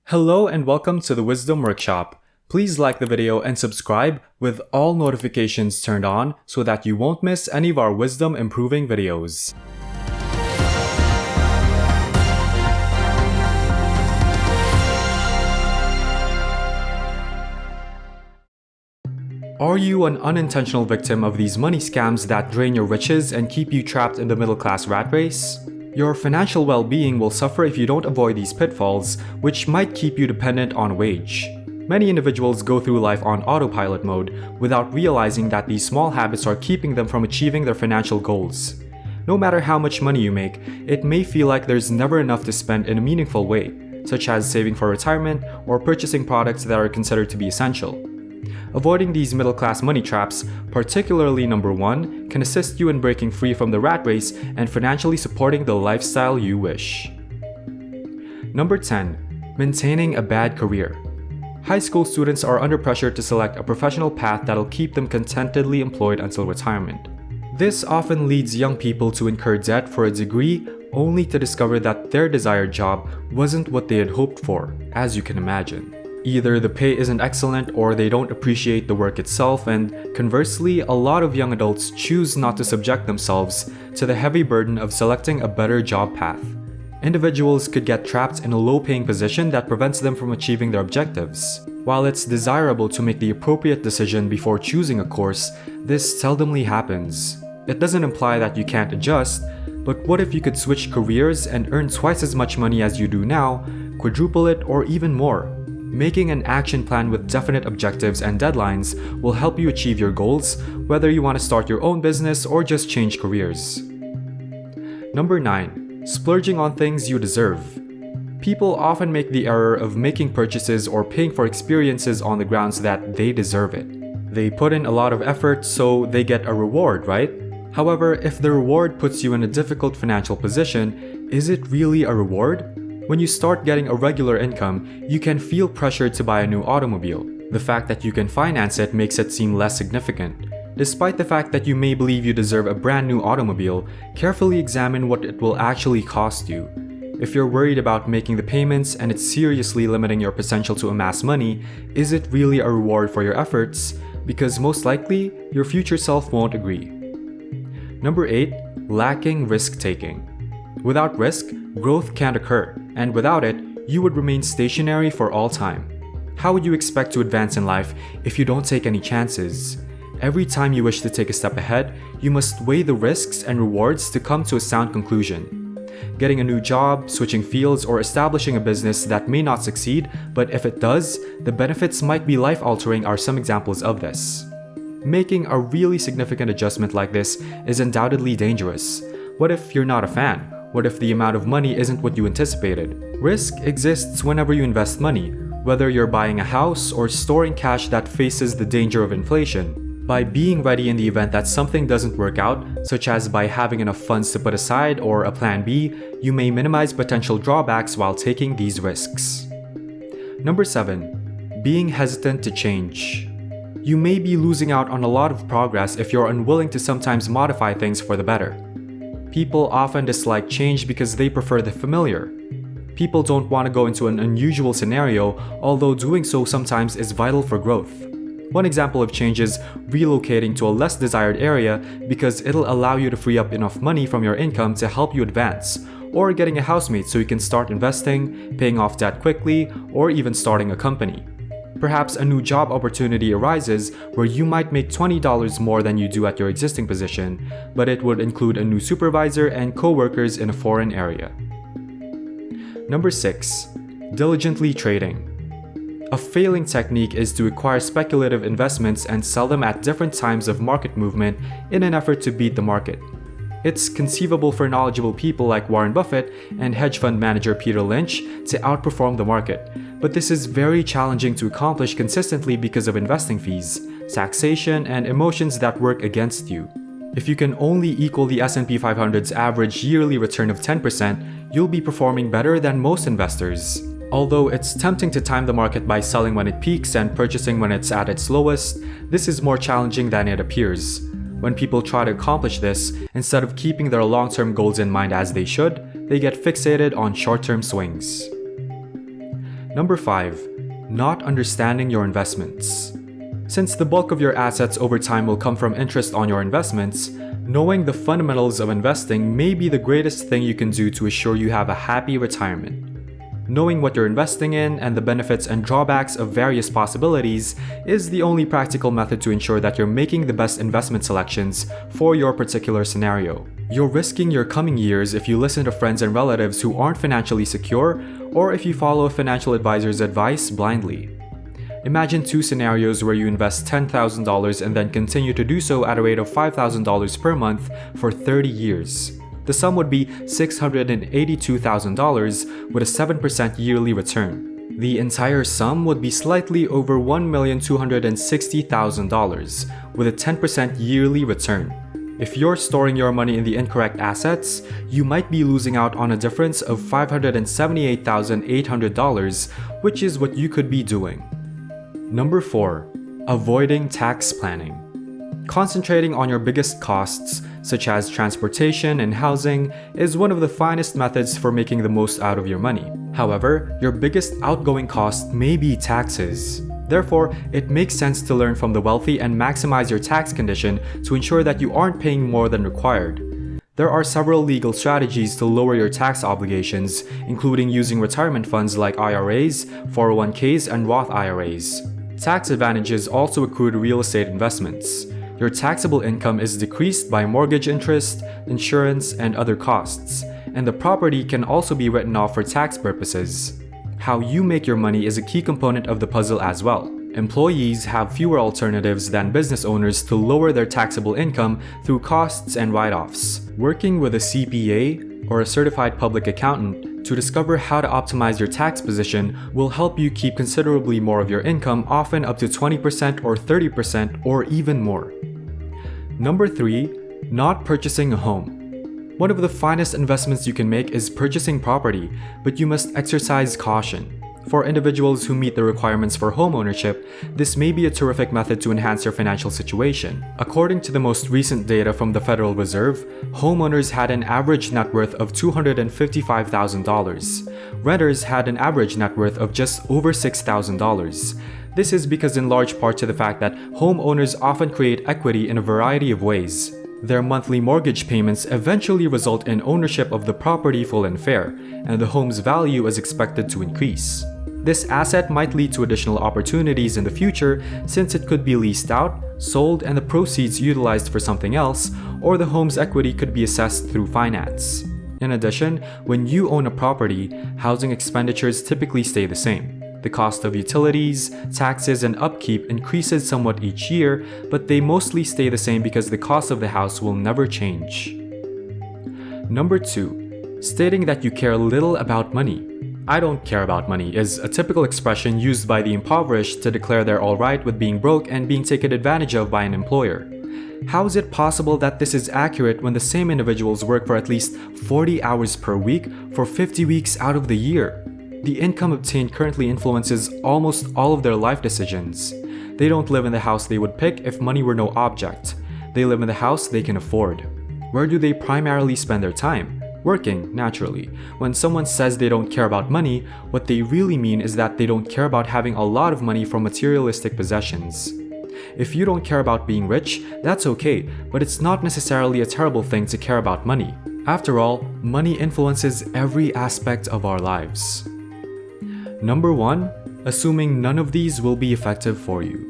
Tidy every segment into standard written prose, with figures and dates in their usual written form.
Hello and welcome to the Wisdom Workshop. Please like the video and subscribe with all notifications turned on so that you won't miss any of our wisdom improving videos. Are you an unintentional victim of these money scams that drain your riches and keep you trapped in the middle-class rat race? Your financial well-being will suffer if you don't avoid these pitfalls, which might keep you dependent on a wage. Many individuals go through life on autopilot mode without realizing that these small habits are keeping them from achieving their financial goals. No matter how much money you make, it may feel like there's never enough to spend in a meaningful way, such as saving for retirement or purchasing products that are considered to be essential. Avoiding these middle-class money traps, particularly number 1, can assist you in breaking free from the rat race and financially supporting the lifestyle you wish. Number 10. Maintaining a bad career. High school students are under pressure to select a professional path that'll keep them contentedly employed until retirement. This often leads young people to incur debt for a degree only to discover that their desired job wasn't what they had hoped for, as you can imagine. Either the pay isn't excellent or they don't appreciate the work itself, and conversely, a lot of young adults choose not to subject themselves to the heavy burden of selecting a better job path. Individuals could get trapped in a low-paying position that prevents them from achieving their objectives. While it's desirable to make the appropriate decision before choosing a course, this seldomly happens. It doesn't imply that you can't adjust, but what if you could switch careers and earn twice as much money as you do now, quadruple it, or even more? Making an action plan with definite objectives and deadlines will help you achieve your goals, whether you want to start your own business or just change careers. Number 9. Splurging on things you deserve. People often make the error of making purchases or paying for experiences on the grounds that they deserve it. They put in a lot of effort, so they get a reward, right? However, if the reward puts you in a difficult financial position, is it really a reward? When you start getting a regular income, you can feel pressured to buy a new automobile. The fact that you can finance it makes it seem less significant. Despite the fact that you may believe you deserve a brand new automobile, carefully examine what it will actually cost you. If you're worried about making the payments and it's seriously limiting your potential to amass money, is it really a reward for your efforts? Because most likely, your future self won't agree. Number 8. Lacking risk-taking. Without risk, growth can't occur, and without it, you would remain stationary for all time. How would you expect to advance in life if you don't take any chances? Every time you wish to take a step ahead, you must weigh the risks and rewards to come to a sound conclusion. Getting a new job, switching fields, or establishing a business that may not succeed, but if it does, the benefits might be life-altering are some examples of this. Making a really significant adjustment like this is undoubtedly dangerous. What if you're not a fan? What if the amount of money isn't what you anticipated? Risk exists whenever you invest money, whether you're buying a house or storing cash that faces the danger of inflation. By being ready in the event that something doesn't work out, such as by having enough funds to put aside or a plan B, you may minimize potential drawbacks while taking these risks. Number 7. Being hesitant to change. You may be losing out on a lot of progress if you're unwilling to sometimes modify things for the better. People often dislike change because they prefer the familiar. People don't want to go into an unusual scenario, although doing so sometimes is vital for growth. One example of change is relocating to a less desired area because it'll allow you to free up enough money from your income to help you advance, or getting a housemate so you can start investing, paying off debt quickly, or even starting a company. Perhaps a new job opportunity arises where you might make $20 more than you do at your existing position, but it would include a new supervisor and co-workers in a foreign area. Number 6. Diligently trading. A failing technique is to acquire speculative investments and sell them at different times of market movement in an effort to beat the market. It's conceivable for knowledgeable people like Warren Buffett and hedge fund manager Peter Lynch to outperform the market, but this is very challenging to accomplish consistently because of investing fees, taxation, and emotions that work against you. If you can only equal the S&P 500's average yearly return of 10%, you'll be performing better than most investors. Although it's tempting to time the market by selling when it peaks and purchasing when it's at its lowest, this is more challenging than it appears. When people try to accomplish this, instead of keeping their long-term goals in mind as they should, they get fixated on short-term swings. Number 5. Not understanding your investments. Since the bulk of your assets over time will come from interest on your investments, knowing the fundamentals of investing may be the greatest thing you can do to assure you have a happy retirement. Knowing what you're investing in and the benefits and drawbacks of various possibilities is the only practical method to ensure that you're making the best investment selections for your particular scenario. You're risking your coming years if you listen to friends and relatives who aren't financially secure, or if you follow a financial advisor's advice blindly. Imagine two scenarios where you invest $10,000 and then continue to do so at a rate of $5,000 per month for 30 years. The sum would be $682,000 with a 7% yearly return. The entire sum would be slightly over $1,260,000 with a 10% yearly return. If you're storing your money in the incorrect assets, you might be losing out on a difference of $578,800, which is what you could be doing. Number 4. Avoiding tax planning. Concentrating on your biggest costs, such as transportation and housing, is one of the finest methods for making the most out of your money. However, your biggest outgoing cost may be taxes. Therefore, it makes sense to learn from the wealthy and maximize your tax condition to ensure that you aren't paying more than required. There are several legal strategies to lower your tax obligations, including using retirement funds like IRAs, 401ks, and Roth IRAs. Tax advantages also accrue to real estate investments. Your taxable income is decreased by mortgage interest, insurance, and other costs, and the property can also be written off for tax purposes. How you make your money is a key component of the puzzle as well. Employees have fewer alternatives than business owners to lower their taxable income through costs and write-offs. Working with a CPA or a certified public accountant to discover how to optimize your tax position will help you keep considerably more of your income, often up to 20% or 30% or even more. Number 3. Not purchasing a home. One of the finest investments you can make is purchasing property, but you must exercise caution. For individuals who meet the requirements for home ownership, this may be a terrific method to enhance your financial situation. According to the most recent data from the Federal Reserve, homeowners had an average net worth of $255,000. Renters had an average net worth of just over $6,000. This is because in large part to the fact that homeowners often create equity in a variety of ways. Their monthly mortgage payments eventually result in ownership of the property full and fair, and the home's value is expected to increase. This asset might lead to additional opportunities in the future since it could be leased out, sold, and the proceeds utilized for something else, or the home's equity could be assessed through finance. In addition, when you own a property, housing expenditures typically stay the same. The cost of utilities, taxes, and upkeep increases somewhat each year, but they mostly stay the same because the cost of the house will never change. Number 2. Stating that you care little about money. "I don't care about money" is a typical expression used by the impoverished to declare they're alright with being broke and being taken advantage of by an employer. How is it possible that this is accurate when the same individuals work for at least 40 hours per week for 50 weeks out of the year? The income obtained currently influences almost all of their life decisions. They don't live in the house they would pick if money were no object. They live in the house they can afford. Where do they primarily spend their time? Working, naturally. When someone says they don't care about money, what they really mean is that they don't care about having a lot of money from materialistic possessions. If you don't care about being rich, that's okay, but it's not necessarily a terrible thing to care about money. After all, money influences every aspect of our lives. Number 1. Assuming none of these will be effective for you.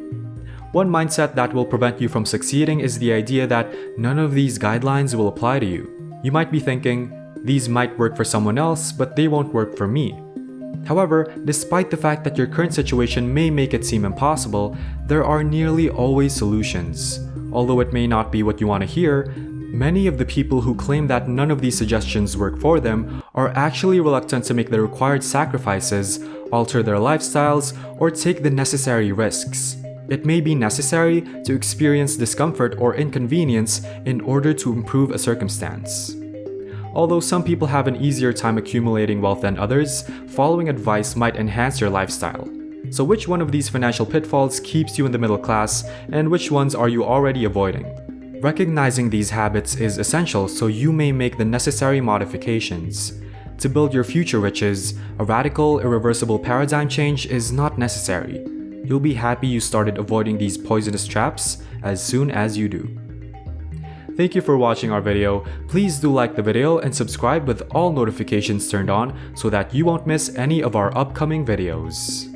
One mindset that will prevent you from succeeding is the idea that none of these guidelines will apply to you. You might be thinking, these might work for someone else, but they won't work for me. However, despite the fact that your current situation may make it seem impossible, there are nearly always solutions. Although it may not be what you want to hear, many of the people who claim that none of these suggestions work for them are actually reluctant to make the required sacrifices, alter their lifestyles, or take the necessary risks. It may be necessary to experience discomfort or inconvenience in order to improve a circumstance. Although some people have an easier time accumulating wealth than others, following advice might enhance your lifestyle. So which one of these financial pitfalls keeps you in the middle class, and which ones are you already avoiding? Recognizing these habits is essential so you may make the necessary modifications. To build your future riches, a radical, irreversible paradigm change is not necessary. You'll be happy you started avoiding these poisonous traps as soon as you do. Thank you for watching our video. Please do like the video and subscribe with all notifications turned on so that you won't miss any of our upcoming videos.